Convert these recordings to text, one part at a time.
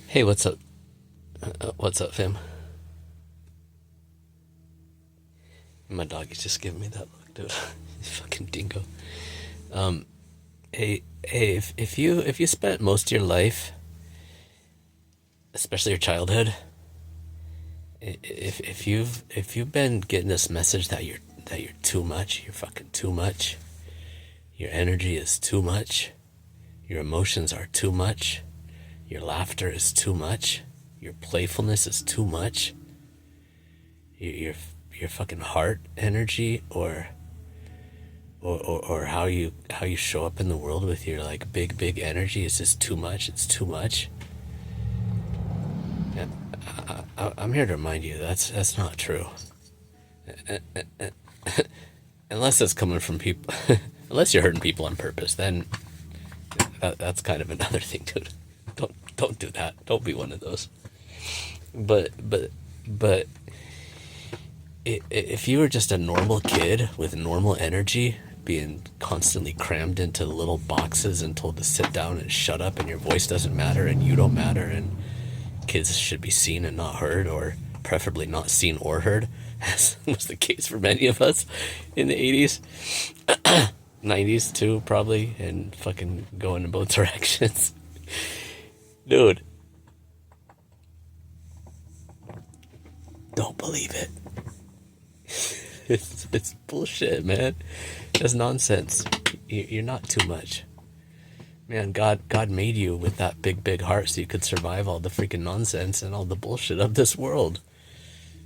Hey, what's up? What's up, fam? My dog is just giving me that look, dude. Fucking dingo. Um, hey, if you spent most of your life, especially your childhood, if you've been getting this message that you're too much, you're fucking too much, your energy is too much, your emotions are too much, your laughter is too much, your playfulness is too much, your your fucking heart energy or how you show up in the world with your like big energy is just too much. It's too much. Yeah, I'm here to remind you that's not true. Unless it's coming from people, unless you're hurting people on purpose, then that's kind of another thing, dude. Don't do that. Don't be one of those. But if you were just a normal kid with normal energy, being constantly crammed into little boxes and told to sit down and shut up, and your voice doesn't matter and you don't matter, and kids should be seen and not heard, or preferably not seen or heard, as was the case for many of us in the 80s, 90s too, probably, and fucking going in both directions. Dude, don't believe it. It's bullshit, man. It's nonsense. You're not too much. Man, God made you with that big heart so you could survive all the freaking nonsense and all the bullshit of this world.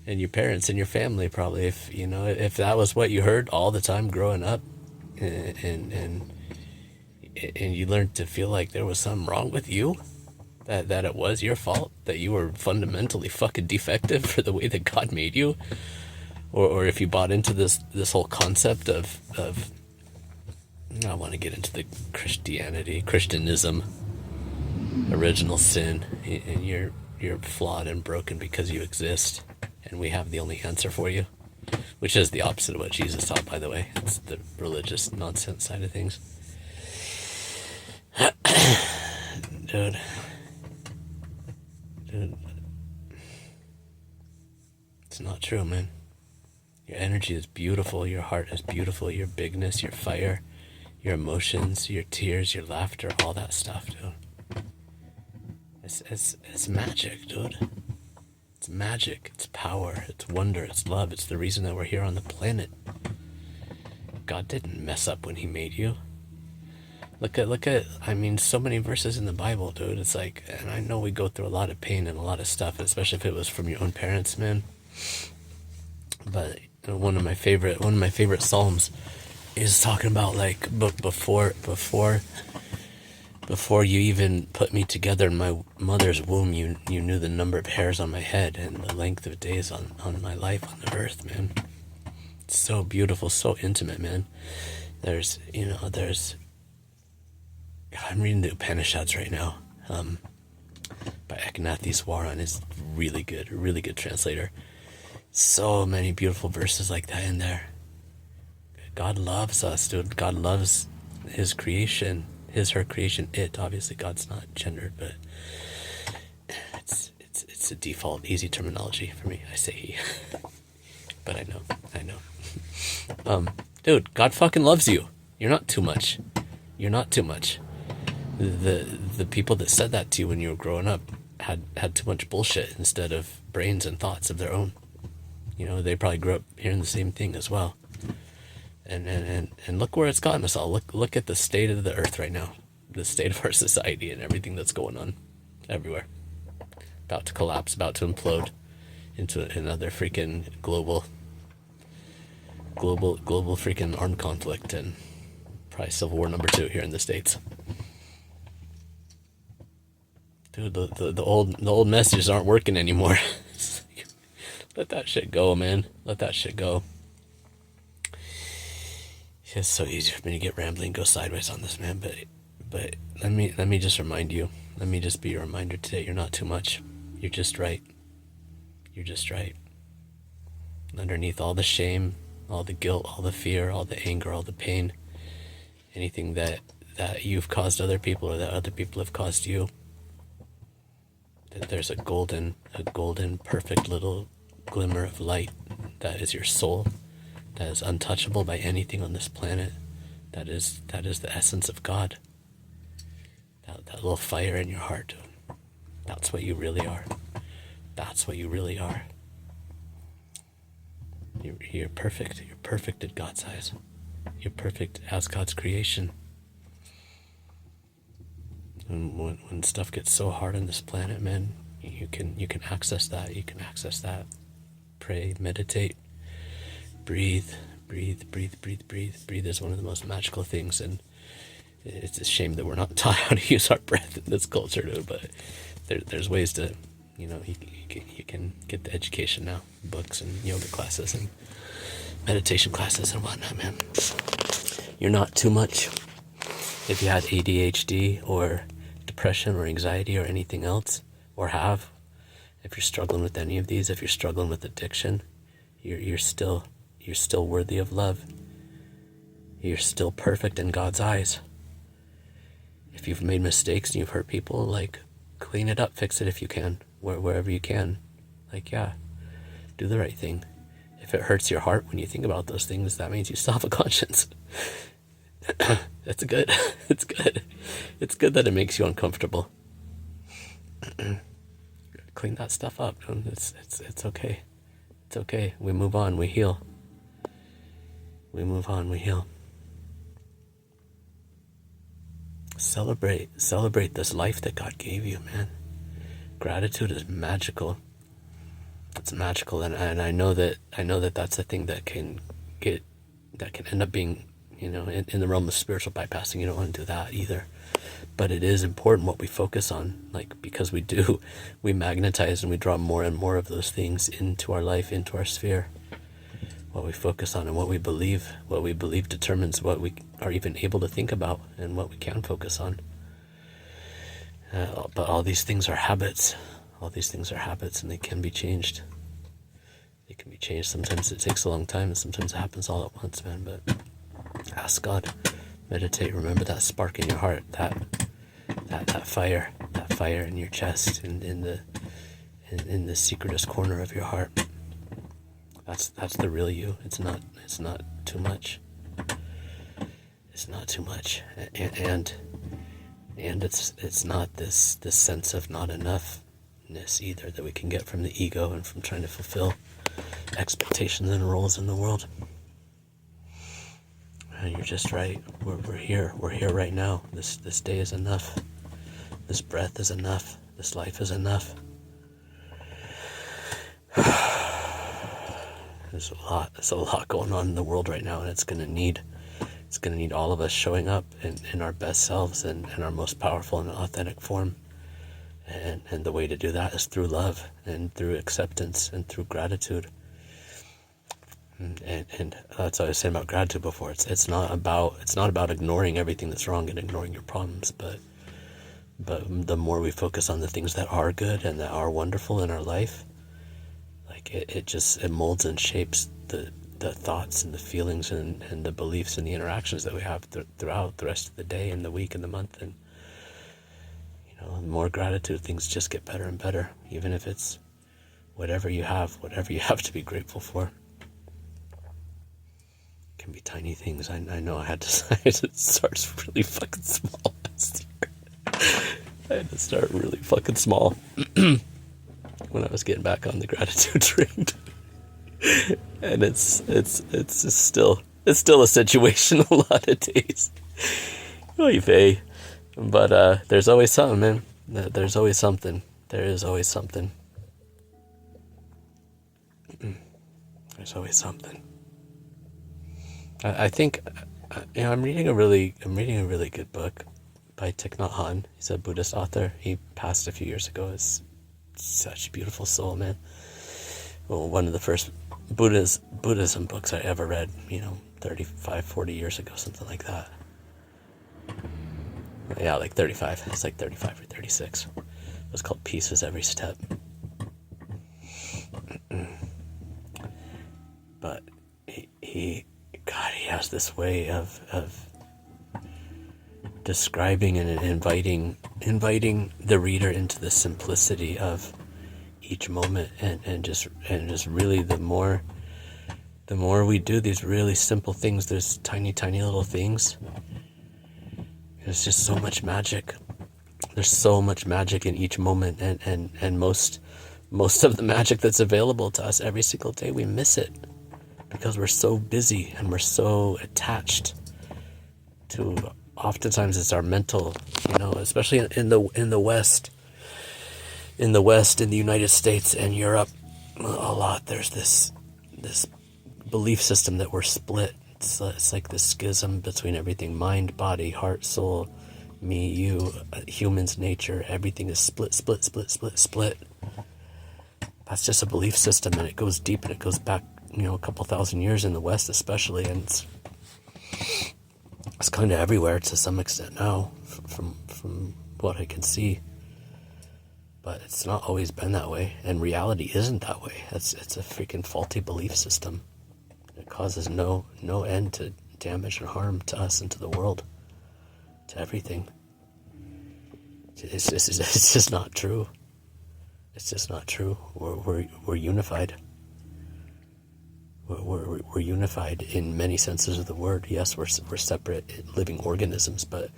And your parents and your family probably, if that was what you heard all the time growing up, and you learned to feel like there was something wrong with you, that it was your fault, that you were fundamentally fucking defective for the way that God made you, or if you bought into this whole concept of I want to get into the Christianism, original sin, and you're flawed and broken because you exist, and we have the only answer for you, which is the opposite of what Jesus taught, by the way. It's the religious nonsense side of things. Dude, it's not true, man. Your energy is beautiful, your heart is beautiful, your bigness, your fire, your emotions, your tears, your laughter, all that stuff, dude. It's magic, dude. It's magic, it's power, it's wonder, it's love, it's the reason that we're here on the planet. God didn't mess up when he made you. Look at, I mean, so many verses in the Bible, dude. It's like, and I know we go through a lot of pain and a lot of stuff, especially if it was from your own parents, man. But one of my favorite psalms is talking about like before you even put me together in my mother's womb, you knew the number of hairs on my head and the length of days on my life on the earth, man. It's so beautiful, so intimate, man. There's I'm reading the Upanishads right now, by Eknatheswaran. Is really good translator. So many beautiful verses like that in there. God loves us, dude. God loves his creation, her creation. It, obviously, God's not gendered, but it's a default easy terminology for me. I say he, but I know. Dude, God fucking loves you. You're not too much. You're not too much. The people that said that to you when you were growing up had too much bullshit instead of brains and thoughts of their own. They probably grew up hearing the same thing as well. And look where it's gotten us all. Look at the state of the earth right now, the state of our society and everything that's going on everywhere. About to collapse, about to implode into another freaking global freaking armed conflict, and probably Civil War #2 here in the States. Dude, the old messages aren't working anymore. Let that shit go, man. Let that shit go. It's so easy for me to get rambling and go sideways on this, man. But let me just remind you. Let me just be a reminder today. You're not too much. You're just right. You're just right. Underneath all the shame, all the guilt, all the fear, all the anger, all the pain, anything that you've caused other people or that other people have caused you, that there's a golden, perfect little glimmer of light that is your soul, that is untouchable by anything on this planet. That is the essence of God. That little fire in your heart. That's what you really are. That's what you really are. You're perfect. You're perfect in God's eyes. You're perfect as God's creation. And when stuff gets so hard on this planet, man, you can access that. You can access that. Pray, meditate, breathe. Breathe is one of the most magical things, and it's a shame that we're not taught how to use our breath in this culture, too. But there's ways to, you can get the education now, books and yoga classes and meditation classes and whatnot, man. You're not too much. If you had ADHD or depression or anxiety or anything else, or if you're struggling with any of these, if you're struggling with addiction, you're still worthy of love. You're still perfect in God's eyes. If you've made mistakes and you've hurt people, like, clean it up, fix it if you can, wherever you can. Like, yeah, do the right thing. If it hurts your heart when you think about those things, that means you still have a conscience. That's good. It's good. It's good that it makes you uncomfortable. Clean that stuff up. It's okay. It's okay. We move on. We heal. We move on. We heal. Celebrate this life that God gave you, man. Gratitude is magical. It's magical, and I know that that's a thing that can end up being, in the realm of spiritual bypassing. You don't want to do that either. But it is important what we focus on, because we magnetize and we draw more and more of those things into our life, into our sphere. What we focus on and what we believe determines what we are even able to think about and what we can focus on. But all these things are habits. All these things are habits, and they can be changed. They can be changed. Sometimes it takes a long time, and sometimes it happens all at once, man. But ask God, meditate. Remember that spark in your heart, that fire in your chest, in the secretest corner of your heart. That's the real you. It's not too much. It's not too much, and it's not this sense of not enoughness either that we can get from the ego and from trying to fulfill expectations and roles in the world. And you're just right. We're here. We're here right now. This day is enough. This breath is enough. This life is enough. There's a lot going on in the world right now, and it's gonna need all of us showing up in our best selves and in our most powerful and authentic form. And the way to do that is through love and through acceptance and through gratitude. And that's what I was saying about gratitude before. It's not about ignoring everything that's wrong and ignoring your problems, but the more we focus on the things that are good and that are wonderful in our life, it molds and shapes the thoughts and the feelings and the beliefs and the interactions that we have throughout the rest of the day and the week and the month. And the more gratitude, things just get better and better, even if it's whatever you have to be grateful for. It can be tiny things. I know I had to say it starts really fucking small last year. I had to start really fucking small when I was getting back on the gratitude train. And it's still a situation a lot of days. Oy vey. But there's always something, man. There's always something. There is always something. There's always something. I think I'm reading a really good book by Thich Nhat Hanh. He's a Buddhist author. He passed a few years ago. It's such a beautiful soul, man. Well, one of the first Buddhism books I ever read, 35, 40 years ago, something like that. Yeah, like 35. It's like 35 or 36. It was called Peace is Every Step. But he has this way of describing and inviting inviting the reader into the simplicity of each moment, and just really the more we do these really simple things, there's tiny little things, there's just so much magic. There's so much magic in each moment, and most of the magic that's available to us every single day, we miss it because we're so busy and we're so attached to, oftentimes it's our mental, especially in the West, in the United States and Europe, a lot, there's this belief system that we're split. It's like this schism between everything: mind, body, heart, soul, me, you, humans, nature. Everything is split. That's just a belief system, and it goes deep, and it goes back, a couple thousand years in the West especially, and it's kind of everywhere to some extent now, from what I can see. But it's not always been that way, and reality isn't that way. It's a freaking faulty belief system. It causes no end to damage and harm to us and to the world, to everything. It's just not true. It's just not true. We're unified. We're unified in many senses of the word. Yes, we're separate living organisms, but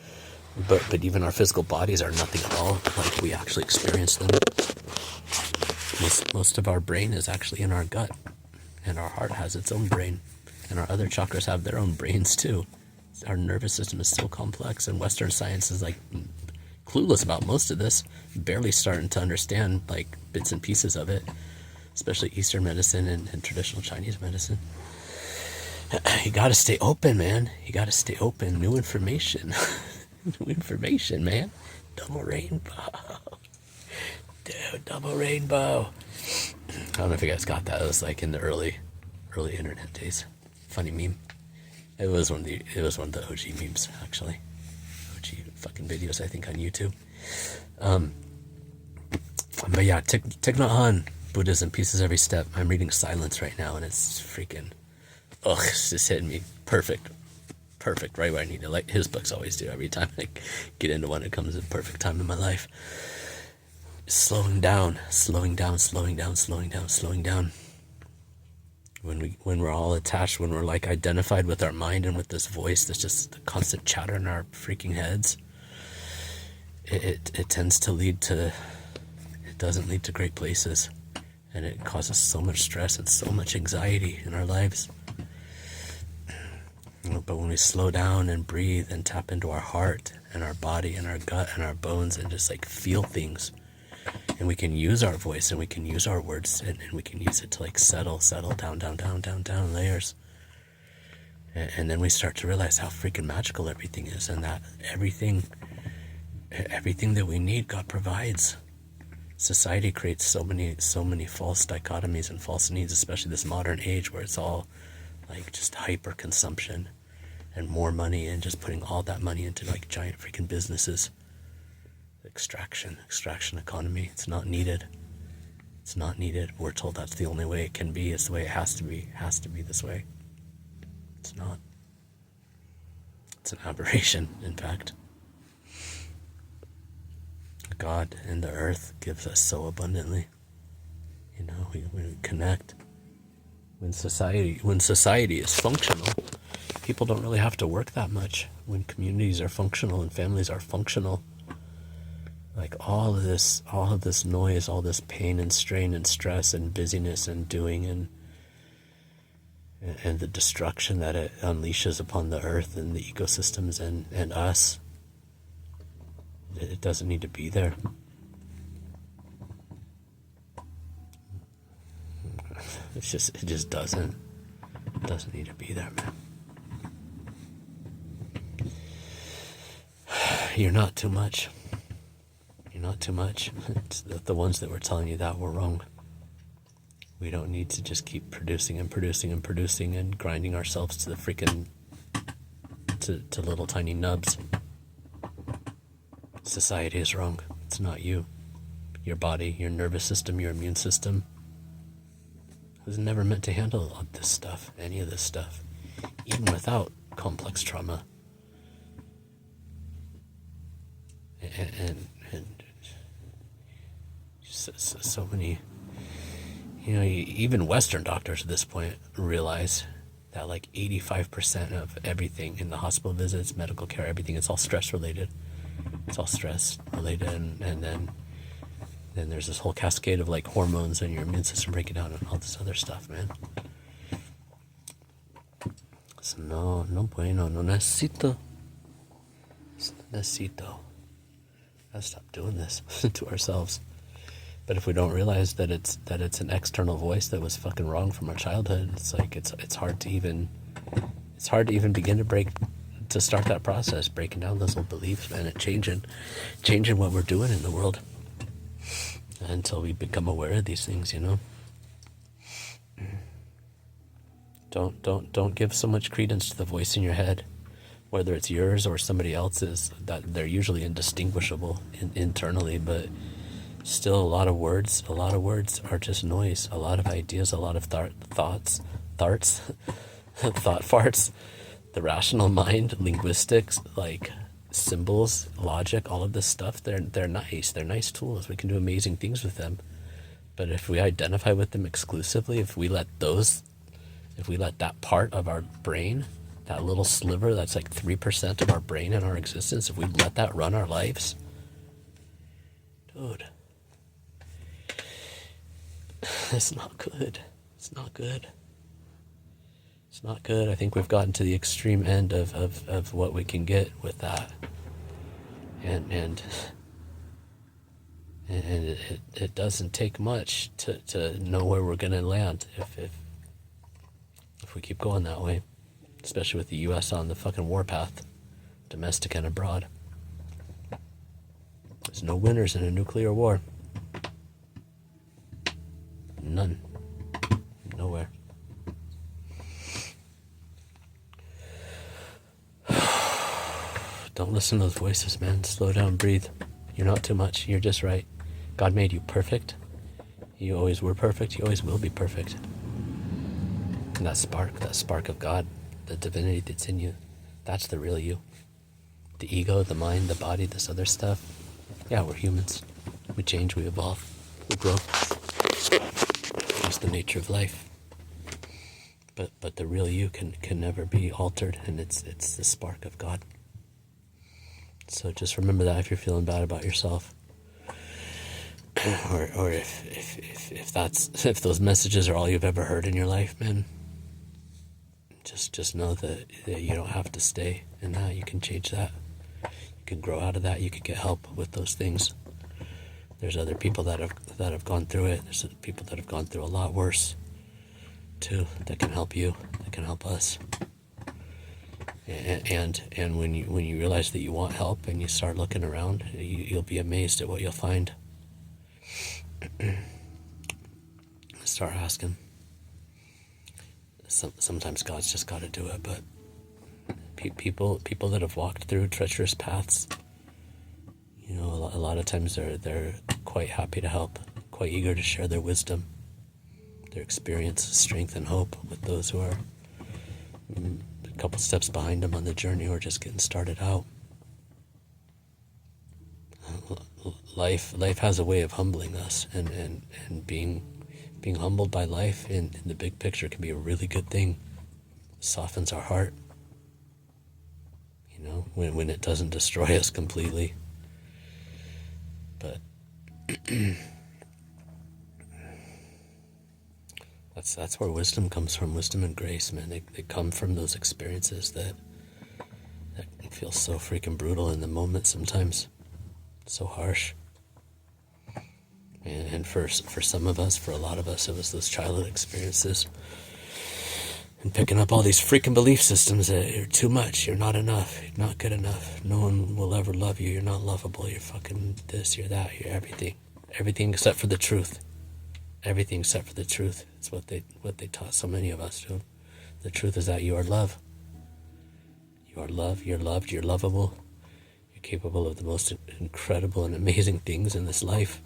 even our physical bodies are nothing at all like we actually experience them. Most of our brain is actually in our gut, and our heart has its own brain, and our other chakras have their own brains too. Our nervous system is so complex, and Western science is like clueless about most of this, barely starting to understand like bits and pieces of it, especially Eastern medicine and traditional Chinese medicine. You gotta stay open, man. You gotta stay open. New information. New information, man. Double rainbow. Dude, double rainbow. I don't know if you guys got that. It was like in the early internet days. Funny meme. It was one of the OG memes, actually. OG fucking videos, I think, on YouTube. But yeah, Thich Nhat Hanh, Buddhism, Pieces Every Step. I'm reading Silence right now, and it's freaking, it's just hitting me perfect, right where I need it. Like his books always do. Every time I get into one, it comes at a perfect time in my life. Slowing down. When we're all attached, when we're like identified with our mind and with this voice that's just the constant chatter in our freaking heads, it tends to it doesn't lead to great places, and it causes so much stress and so much anxiety in our lives. But when we slow down and breathe and tap into our heart and our body and our gut and our bones and just like feel things, and we can use our voice and we can use our words and we can use it to like settle down layers. And then we start to realize how freaking magical everything is, and that everything that we need, God provides. Society creates so many false dichotomies and false needs, especially this modern age where it's all like just hyper consumption and more money, and just putting all that money into like giant freaking businesses. Extraction economy. It's not needed. We're told that's the only way it can be. It's the way it has to be. It has to be this way. It's not. It's an aberration, in fact. God and the earth gives us so abundantly. We connect. When society is functional, people don't really have to work that much. When communities are functional and families are functional, like all of this noise, all this pain and strain and stress and busyness and doing and the destruction that it unleashes upon the earth and the ecosystems and us, it doesn't need to be there. It just doesn't need to be there, man. You're not too much. Not too much. It's the ones that were telling you that were wrong. We don't need to just keep producing and grinding ourselves to the freaking to little tiny nubs. Society is wrong. It's not you. Your body, your nervous system, your immune system was never meant to handle all this stuff, any of this stuff, even without complex trauma. so many, even Western doctors at this point realize that like 85% of everything in the hospital visits, medical care, everything, it's all stress related. It's all stress related, and then there's this whole cascade of like hormones and your immune system breaking down and all this other stuff, man. So no bueno, no necesito. Gotta stop doing this to ourselves. But if we don't realize that it's an external voice that was fucking wrong from our childhood, it's like it's hard to even begin to start that process, breaking down those old beliefs, man, and changing what we're doing in the world until we become aware of these things, Don't give so much credence to the voice in your head, whether it's yours or somebody else's. That they're usually indistinguishable internally, but still a lot of words are just noise. A lot of ideas, a lot of thought farts. The rational mind, linguistics, like symbols, logic, all of this stuff, they're nice. They're nice tools. We can do amazing things with them. But if we identify with them exclusively, if we let that part of our brain, that little sliver that's like 3% of our brain and our existence, if we let that run our lives, dude, it's not good. It's not good. It's not good. I think we've gotten to the extreme end of what we can get with that. And it doesn't take much to know where we're going to land if we keep going that way, especially with the U.S. on the fucking warpath, domestic and abroad. There's no winners in a nuclear war. None. Nowhere. Don't listen to those voices, man. Slow down, breathe. You're not too much. You're just right. God made you perfect. You always were perfect. You always will be perfect. And that spark of God, the divinity that's in you, that's the real you. The ego, the mind, the body, this other stuff. Yeah, we're humans. We change, we evolve, we grow. That's the nature of life. But the real you can never be altered, and it's the spark of God. So just remember that if you're feeling bad about yourself, or if those messages are all you've ever heard in your life, man, just know that you don't have to stay in that. You can change that. You can grow out of that. You can get help with those things. There's other people that have gone through it. There's other people that have gone through a lot worse too, that can help you, that can help us. And when you realize that you want help and you start looking around, you'll be amazed at what you'll find. Start asking. Sometimes God's just got to do it, but people that have walked through treacherous paths, a lot of times they're quite happy to help, quite eager to share their wisdom, their experience, strength, and hope with those who are a couple steps behind them on the journey or just getting started out. Life has a way of humbling us, and being humbled by life in the big picture can be a really good thing. It softens our heart, when it doesn't destroy us completely. But that's where wisdom comes from. Wisdom and grace, man. They come from those experiences that feel so freaking brutal in the moment sometimes, so harsh. And for some of us, for a lot of us, it was those childhood experiences. And picking up all these freaking belief systems that you're too much, you're not enough, you're not good enough, no one will ever love you, you're not lovable, you're fucking this, you're that, you're everything. Everything except for the truth. Everything except for the truth. It's what they taught so many of us, dude. The truth is that you are love. You are love, you're loved, you're lovable. You're capable of the most incredible and amazing things in this life.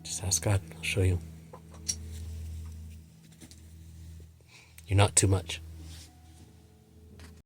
Just ask God, I'll show you. You're not too much.